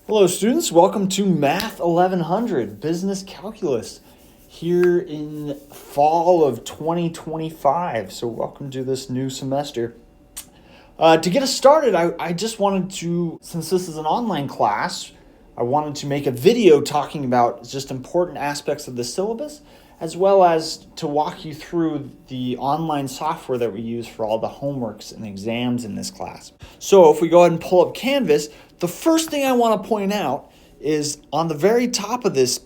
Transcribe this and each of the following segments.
Hello students, welcome to Math 1100, Business Calculus, here in fall of 2025. So welcome to this new semester. To get us started, I just wanted to, since this is an online class, I wanted to make a video talking about just important aspects of the syllabus, as well as to walk you through the online software that we use for all the homeworks and exams in this class. So if we go ahead and pull up Canvas, the first thing I want to point out is on the very top of this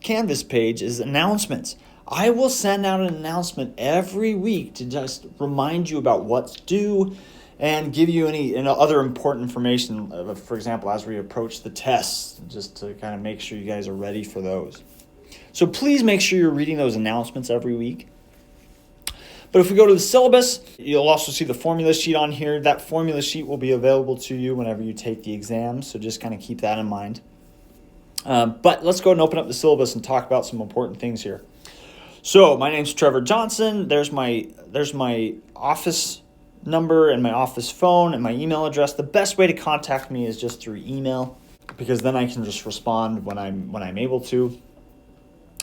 Canvas page is announcements. I will send out an announcement every week to just remind you about what's due and give you any other important information, for example, as we approach the tests, just to kind of make sure you guys are ready for those. So please make sure you're reading those announcements every week. But if we go to the syllabus, you'll also see the formula sheet on here. That formula sheet will be available to you whenever you take the exam, so just kind of keep that in mind. But let's go and open up the syllabus and talk about some important things here. So my name's Trevor Johnson. There's my office number and my office phone and my email address. The best way to contact me is just through email, because then I can just respond when I'm able to.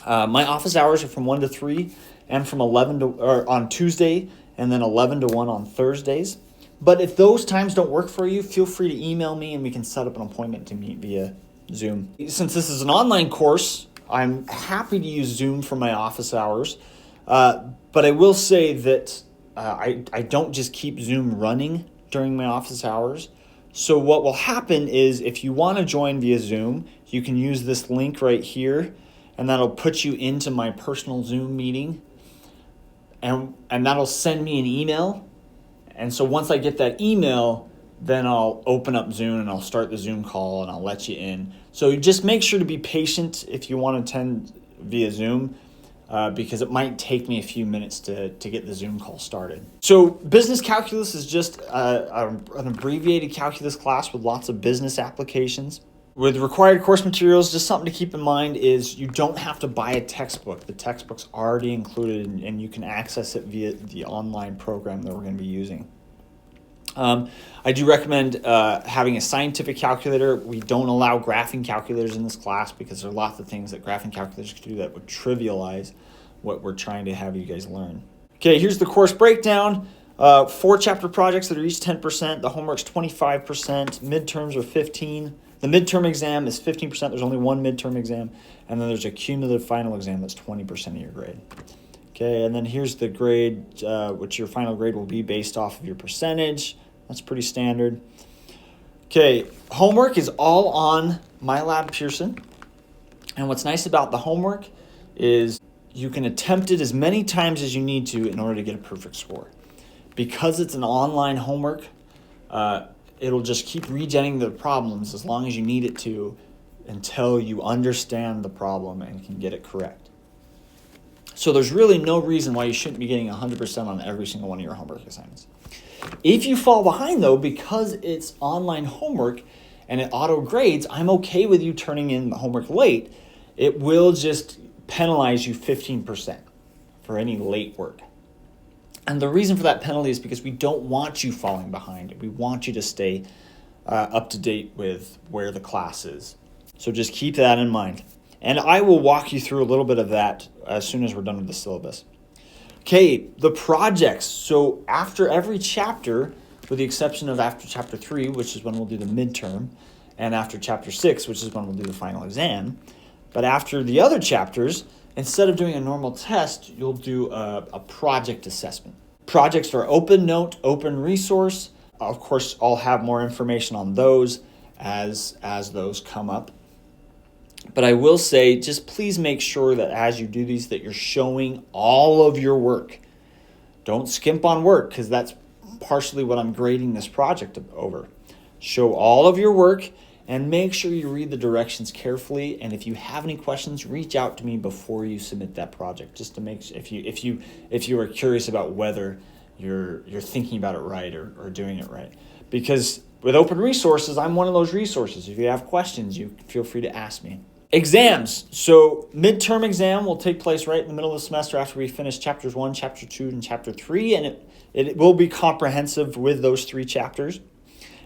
My office hours are from 1 to 3 and from 11 to on Tuesday and then 11 to 1 on Thursdays. But if those times don't work for you, feel free to email me and we can set up an appointment to meet via Zoom. Since this is an online course, I'm happy to use Zoom for my office hours. But I will say that I don't just keep Zoom running during my office hours. So what will happen is if you want to join via Zoom, you can use this link right here, and that'll put you into my personal Zoom meeting, and that'll send me an email. And so once I get that email, then I'll open up Zoom and I'll start the Zoom call and I'll let you in. So just make sure to be patient if you want to attend via Zoom, because it might take me a few minutes to get the Zoom call started. So business calculus is just an abbreviated calculus class with lots of business applications. With required course materials, just something to keep in mind is you don't have to buy a textbook. The textbook's already included and you can access it via the online program that we're going to be using. I do recommend having a scientific calculator. We don't allow graphing calculators in this class because there are lots of things that graphing calculators can do that would trivialize what we're trying to have you guys learn. Okay, here's the course breakdown. 4 chapter projects that are each 10%. The homework's 25%. Midterms are 15%. The midterm exam is 15%. There's only one midterm exam. And then there's a cumulative final exam that's 20% of your grade. Okay, and then here's the grade, which your final grade will be based off of your percentage. That's pretty standard. Okay, homework is all on MyLab Pearson. And what's nice about the homework is you can attempt it as many times as you need to in order to get a perfect score. Because it's an online homework, it'll just keep regenerating the problems as long as you need it to until you understand the problem and can get it correct. So there's really no reason why you shouldn't be getting 100% on every single one of your homework assignments. If you fall behind, though, because it's online homework and it auto grades, I'm okay with you turning in the homework late. It will just penalize you 15% for any late work. And the reason for that penalty is because we don't want you falling behind. We want you to stay up to date with where the class is. So just keep that in mind. And I will walk you through a little bit of that as soon as we're done with the syllabus. Okay, the projects. So after every chapter, with the exception of after chapter 3, which is when we'll do the midterm, and after chapter 6, which is when we'll do the final exam, but after the other chapters, instead of doing a normal test, you'll do a project assessment. Projects are open note, open resource. Of course, I'll have more information on those as those come up. But I will say, just please make sure that as you do these, that you're showing all of your work. Don't skimp on work, because that's partially what I'm grading this project over. Show all of your work and make sure you read the directions carefully. And if you have any questions, reach out to me before you submit that project, just to make sure if you are curious about whether you're thinking about it right or doing it right. Because with open resources, I'm one of those resources. If you have questions, you feel free to ask me. Exams. So midterm exam will take place right in the middle of the semester after we finish chapters 1, chapter 2, and chapter 3, and it will be comprehensive with those 3 chapters.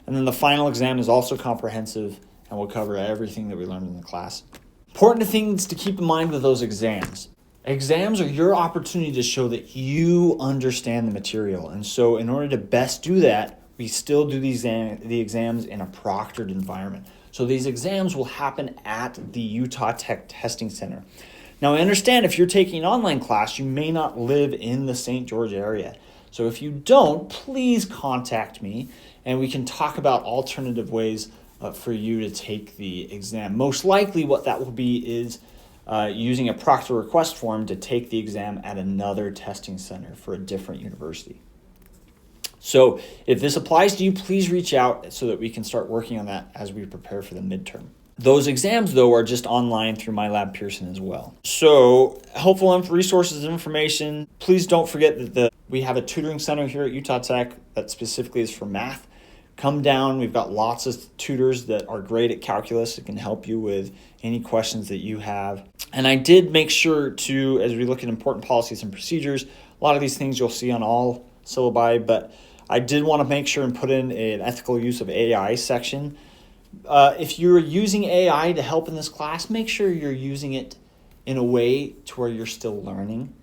And then the final exam is also comprehensive and we'll cover everything that we learned in the class. Important things to keep in mind with those exams. Exams are your opportunity to show that you understand the material. And so in order to best do that, we still do the exams in a proctored environment. So these exams will happen at the Utah Tech Testing Center. Now, I understand if you're taking an online class, you may not live in the St. George area. So if you don't, please contact me and we can talk about alternative ways for you to take the exam. Most likely what that will be is using a proctor request form to take the exam at another testing center for a different university. So if this applies to you, please reach out so that we can start working on that as we prepare for the midterm. Those exams, though, are just online through MyLab Pearson as well. So helpful resources and information. Please don't forget that we have a tutoring center here at Utah Tech that specifically is for math. Come down. We've got lots of tutors that are great at calculus that can help you with any questions that you have. And I did make sure to, as we look at important policies and procedures, a lot of these things you'll see on all syllabi, but I did want to make sure and put in an ethical use of AI section. If you're using AI to help in this class, make sure you're using it in a way to where you're still learning.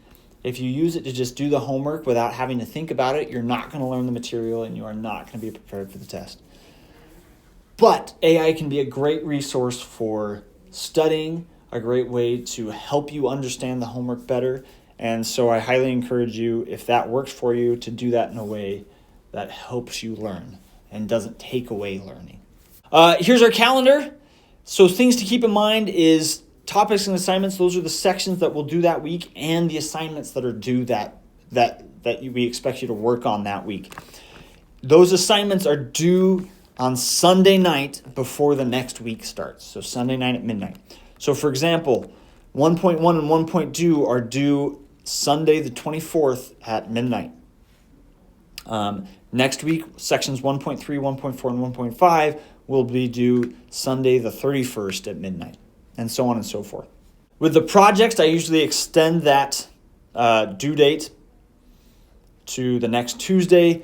If you use it to just do the homework without having to think about it, you're not going to learn the material and you are not going to be prepared for the test. But AI can be a great resource for studying, a great way to help you understand the homework better. And so I highly encourage you, if that works for you, to do that in a way that helps you learn and doesn't take away learning. Here's our calendar. So things to keep in mind is topics and assignments. Those are the sections that we'll do that week and the assignments that are due that we expect you to work on that week. Those assignments are due on Sunday night before the next week starts. So Sunday night at midnight. So for example, 1.1 and 1.2 are due Sunday the 24th at midnight. Next week, sections 1.3, 1.4, and 1.5 will be due Sunday the 31st at midnight, and so on and so forth. With the projects, I usually extend that due date to the next Tuesday.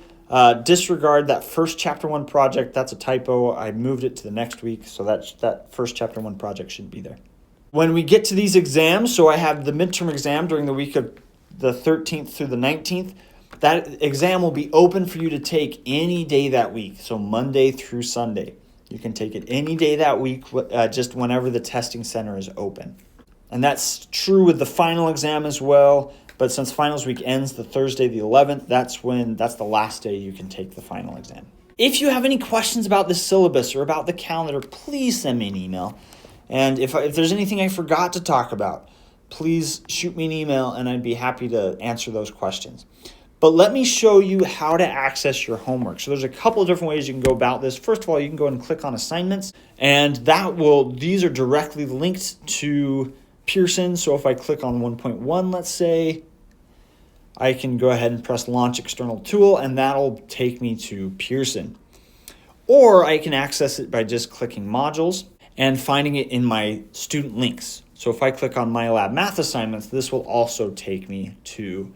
Disregard that first Chapter 1 project. That's a typo. I moved it to the next week, so that first Chapter 1 project should be there. When we get to these exams, so I have the midterm exam during the week of the 13th through the 19th. That exam will be open for you to take any day that week, so Monday through Sunday. You can take it any day that week, just whenever the testing center is open. And that's true with the final exam as well, but since finals week ends the Thursday the 11th, that's the last day you can take the final exam. If you have any questions about the syllabus or about the calendar, please send me an email. And if there's anything I forgot to talk about, please shoot me an email and I'd be happy to answer those questions. But let me show you how to access your homework. So there's a couple of different ways you can go about this. First of all, you can go and click on assignments, and these are directly linked to Pearson. So if I click on 1.1, let's say, I can go ahead and press launch external tool, and that'll take me to Pearson. Or I can access it by just clicking modules and finding it in my student links. So if I click on my lab math assignments, this will also take me to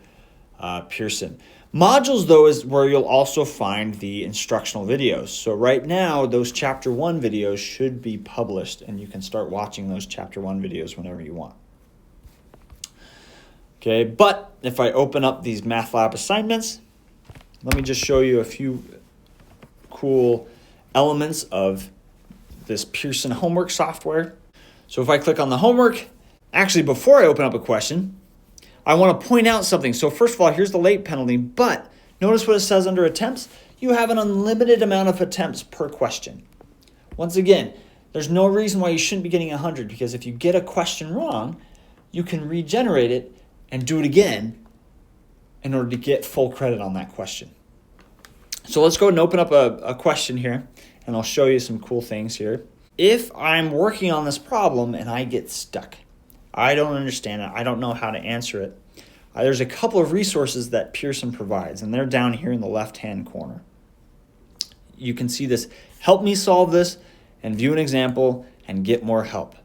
Pearson. Modules, though, is where you'll also find the instructional videos. So right now, those Chapter 1 videos should be published, and you can start watching those Chapter 1 videos whenever you want. Okay, but if I open up these Math Lab assignments, let me just show you a few cool elements of this Pearson homework software. So if I click on the homework, actually before I open up a question, I want to point out something. So first of all, here's the late penalty, but notice what it says under attempts. You have an unlimited amount of attempts per question. Once again, there's no reason why you shouldn't be getting 100, because if you get a question wrong, you can regenerate it and do it again in order to get full credit on that question. So let's go and open up a question here, and I'll show you some cool things here. If I'm working on this problem and I get stuck, I don't understand it, I don't know how to answer it, there's a couple of resources that Pearson provides, and they're down here in the left-hand corner. You can see this, help me solve this, and view an example, and get more help.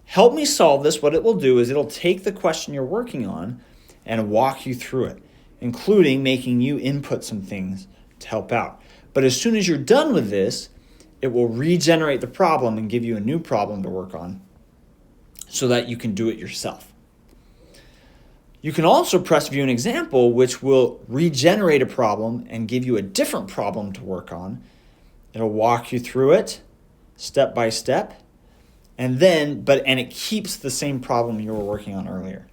Help me solve this, what it will do is it'll take the question you're working on and walk you through it, including making you input some things to help out. But as soon as you're done with this, it will regenerate the problem and give you a new problem to work on so that you can do it yourself. You can also press view an example, which will regenerate a problem and give you a different problem to work on. It'll walk you through it step by step, and it keeps the same problem you were working on earlier.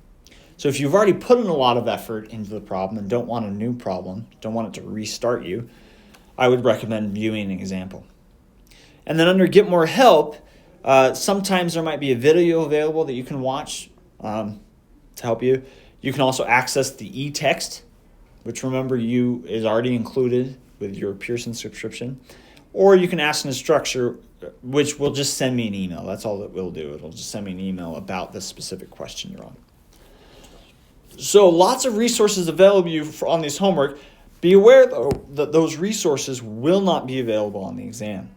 So if you've already put in a lot of effort into the problem and don't want a new problem, don't want it to restart you, I would recommend viewing an example. And then under Get More Help, sometimes there might be a video available that you can watch to help you. You can also access the e-text, which remember is already included with your Pearson subscription. Or you can ask an instructor, which will just send me an email. That's all it will do. It'll just send me an email about the specific question you're on. So lots of resources available on this homework. Be aware, though, that those resources will not be available on the exam.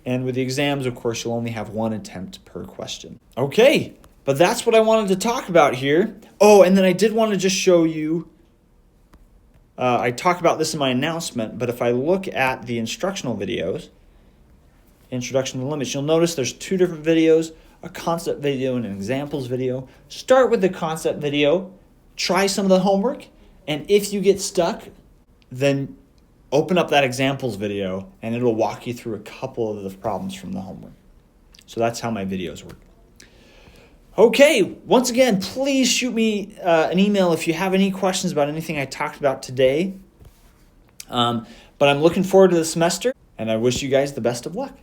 And with the exams, of course, you'll only have one attempt per question. Okay, but that's what I wanted to talk about here. Oh, and then I did want to just show you, I talked about this in my announcement, but if I look at the instructional videos, Introduction to Limits, you'll notice there's two different videos, a concept video and an examples video. Start with the concept video, try some of the homework, and if you get stuck, then open up that examples video and it'll walk you through a couple of the problems from the homework. So that's how my videos work. Okay, once again, please shoot me an email if you have any questions about anything I talked about today. But I'm looking forward to the semester, and I wish you guys the best of luck.